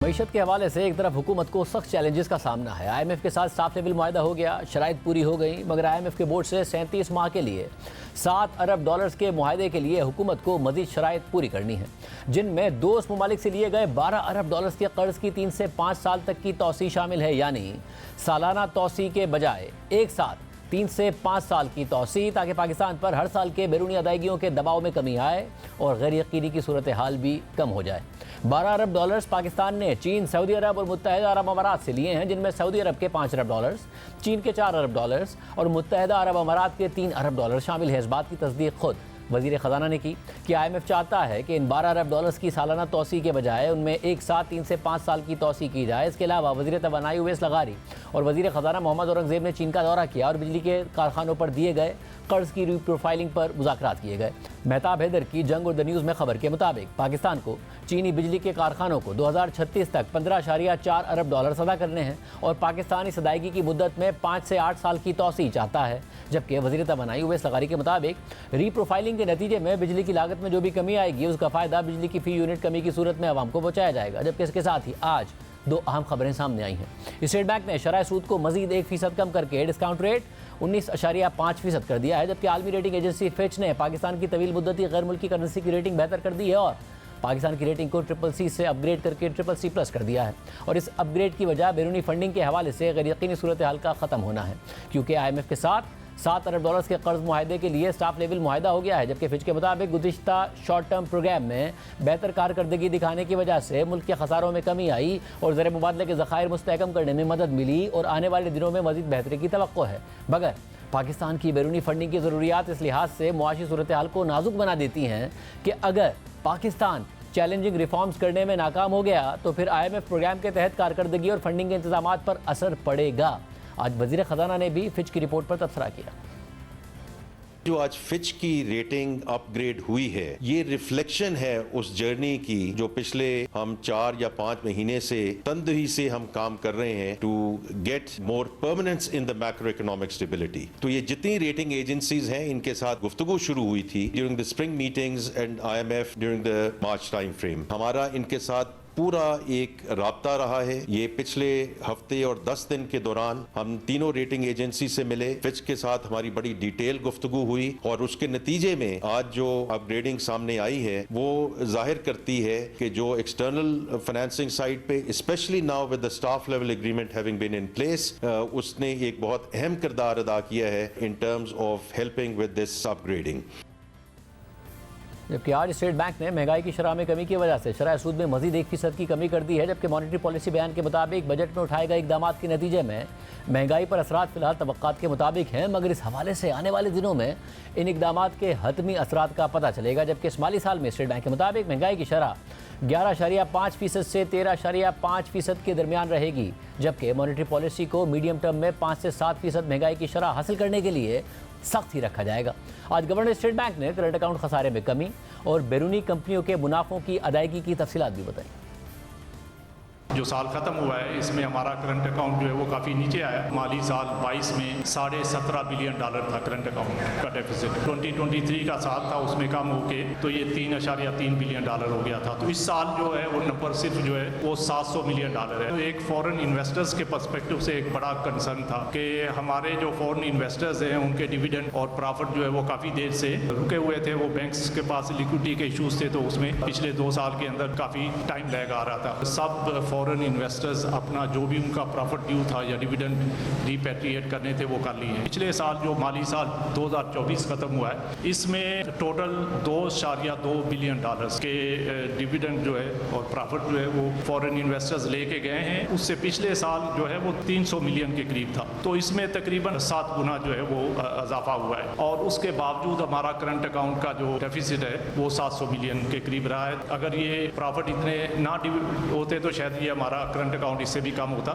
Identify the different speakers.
Speaker 1: मईशत के हवाले से एक तरफ हुकूमत को सख्त चैलेंजेस का सामना है। IMF के साथ स्टाफ लेवल मुआहदा हो गया, शराइत पूरी हो गई, मगर IMF के बोर्ड से 37 माह के लिए $7 अरब के मुआहदे के लिए हुकूमत को मजीद शराइत पूरी करनी है, जिनमें दोस्त ममालिक से लिए गए $12 अरब के कर्ज की 3 से 5 साल तक की तोसी शामिल है, यानी सालाना तोसी के बजाय एक साथ 3 से 5 साल की तोसी, ताकि पाकिस्तान पर हर साल के बैरूनी अदायगियों के दबाव में कमी आए और गैर यकीनी की सूरत हाल भी कम हो जाए। $12 अरब पाकिस्तान ने चीन, सऊदी अरब और मुत्तहिदा अरब अमारात से लिए हैं, जिनमें सऊदी अरब के $5 अरब, चीन के $4 अरब और मुत्तहिदा अरब अमारात के $3 अरब शामिल है। इस बात की तस्दीक खुद वज़ीर ख़जाना ने की कि IMF चाहता है कि इन $12 अरब की सालाना तोसी के बजाय उनमें एक साथ 3 से 5 साल की तोसी की जाए। इसके अलावा वज़ीर तवानाई उवैस लगारी और वज़ीर ख़जाना मोहम्मद औरंगज़ेब ने चीन का दौरा किया और बिजली के कारखानों पर दिए गए कर्ज की रीप्रोफाइलिंग पर मुज़ाकरात किए गए। मेहताब हैदर की जंग और द न्यूज़ में खबर के मुताबिक पाकिस्तान को चीनी बिजली के कारखानों को 2036 तक $15.4 अरब अदा करने हैं और पाकिस्तान इस अदायगी की मुद्दत में 5 से 8 साल की तोसी चाहता है। जबकि वज़ीर तवानाई उवैस लगारी के मुताबिक रीप्रोफाइलिंग के नतीजे में बिजली की लागत में जो भी कमी आएगी, उसका फ़ायदा बिजली की फ़ी यूनिट कमी की सूरत में आवाम को पहुँचाया जाएगा। जबकि इसके साथ ही आज 2 अहम खबरें सामने आई हैं। स्टेट बैंक ने शरह सूद को मजीद 1% कम करके डिस्काउंट रेट 19.5% कर दिया है, जबकि आलमी रेटिंग एजेंसी फिच ने पाकिस्तान की तवील मुद्दती गैर मुल्की करेंसी की रेटिंग बेहतर कर दी है और पाकिस्तान की रेटिंग को CCC से अपग्रेड करके CCC+ कर दिया है। और इस अपग्रेड की वजह बैरूनी फंडिंग के हवाले से गैर यकीनी सूरत हाल का ख़त्म होना है, क्योंकि IMF के साथ $7 अरब के कर्ज मुआहदे के लिए स्टाफ लेवल मुआहदा हो गया है। जबकि फिच के मुताबिक गुज़िश्ता शॉर्ट टर्म प्रोग्राम में बेहतर कारकर्दगी दिखाने की वजह से मुल्क के खसारों में कमी आई और ज़र मुबादले के ज़खायर मुस्तहकम करने में मदद मिली और आने वाले दिनों में मज़ीद बेहतरी की तवक्को है। मगर पाकिस्तान की बैरूनी फंडिंग की ज़रूरियात इस लिहाज से मुआशी सूरत हाल को नाजुक बना देती हैं कि अगर पाकिस्तान चैलेंजिंग रिफॉर्म्स करने में नाकाम हो गया तो फिर IMF प्रोग्राम के तहत कारकर्दगी और फंडिंग के इंतजामात पर असर पड़ेगा। आज वज़ीर ख़जाना ने भी फिच की रिपोर्ट पर तबसरा किया।
Speaker 2: जो आज फिच की रेटिंग अपग्रेड हुई है, ये रिफ्लेक्शन है उस जर्नी की जो पिछले हम 4 या 5 महीने से तंदही से हम काम कर रहे हैं to get more permanence in the macroeconomic stability. तो ये जितनी रेटिंग एजेंसीज हैं, इनके साथ गुफ्तगू शुरू हुई थी during the spring meetings and IMF during the March time frame. हमारा इनके साथ पूरा एक राब्ता रहा है। ये पिछले हफ्ते और 10 दिन के दौरान हम तीनों रेटिंग एजेंसी से मिले, फिच के साथ हमारी बड़ी डिटेल गुफ्तगू हुई और उसके नतीजे में आज जो अपग्रेडिंग सामने आई है वो जाहिर करती है कि जो एक्सटर्नल फाइनेंसिंग साइड पे specially now with the staff level agreement having been in place, उसने एक बहुत अहम किरदार अदा किया है in terms of helping with this upgrading.
Speaker 1: जबकि आज स्टेट बैंक ने महंगाई की शरह में कमी की वजह से शरह सूद में मजीद 1% की कमी कर दी है। जबकि मॉनेटरी पॉलिसी बयान के मुताबिक बजट में उठाए गए इकदाम के नतीजे में महंगाई पर असरात फिलहाल तवक्कात के मुताबिक हैं, मगर इस हवाले से आने वाले दिनों में इन इकदाम के हतमी असरात का पता चलेगा। जबकि इस माली साल में स्टेट बैंक के मुताबिक महंगाई की शरह 11.5% से 13.5% के दरमियान रहेगी। जबकि मॉनेटरी पॉलिसी को मीडियम टर्म में 5 से 7% महंगाई की शरह हासिल करने के लिए सख्त ही रखा जाएगा। आज गवर्नर स्टेट बैंक ने करंट अकाउंट खसारे में कमी और बैरूनी कंपनियों के मुनाफों की अदायगी की तफसीलात भी बताई।
Speaker 3: जो साल ख़त्म हुआ है इसमें हमारा करंट अकाउंट जो है वो काफ़ी नीचे आया। माली साल 22 में $17.5 बिलियन था करंट अकाउंट का डेफिसिट। 2023 का साल था, उसमें कम होके तो ये $3.3 बिलियन हो गया था। तो इस साल जो है वो नंबर सिर्फ जो है वो $700 मिलियन है। तो एक फॉरेन इन्वेस्टर्स के पर्सपेक्टिव से एक बड़ा कंसर्न था कि हमारे जो फॉरेन इन्वेस्टर्स हैं उनके डिविडेंड और प्रॉफिट जो है वो काफ़ी देर से रुके हुए थे। वो बैंक्स के पास लिक्विडिटी के इशूज़ थे, तो उसमें पिछले 2 साल के अंदर काफ़ी टाइम लैग आ रहा था। सब फॉरेन इन्वेस्टर्स अपना जो भी उनका प्रॉफिट ड्यू था या डिविडेंड रिपैट्रिएट करने थे वो कर लिए हैं। पिछले साल जो माली साल 2024 खत्म हुआ है, इसमें टोटल $2.2 बिलियन के डिविडेंड जो है और प्रॉफिट जो है वो फॉरेन इन्वेस्टर्स लेके गए हैं। उससे पिछले साल जो है वो 300 मिलियन के करीब था। तो इसमें तकरीबन 7 गुना जो है वो इजाफा हुआ है और उसके बावजूद हमारा करंट अकाउंट का जो डेफिसिट है वो 700 मिलियन के करीब रहा है। अगर ये प्रॉफिट इतने ना होते तो शायद ये हमारा करंट अकाउंट इससे भी कम होता।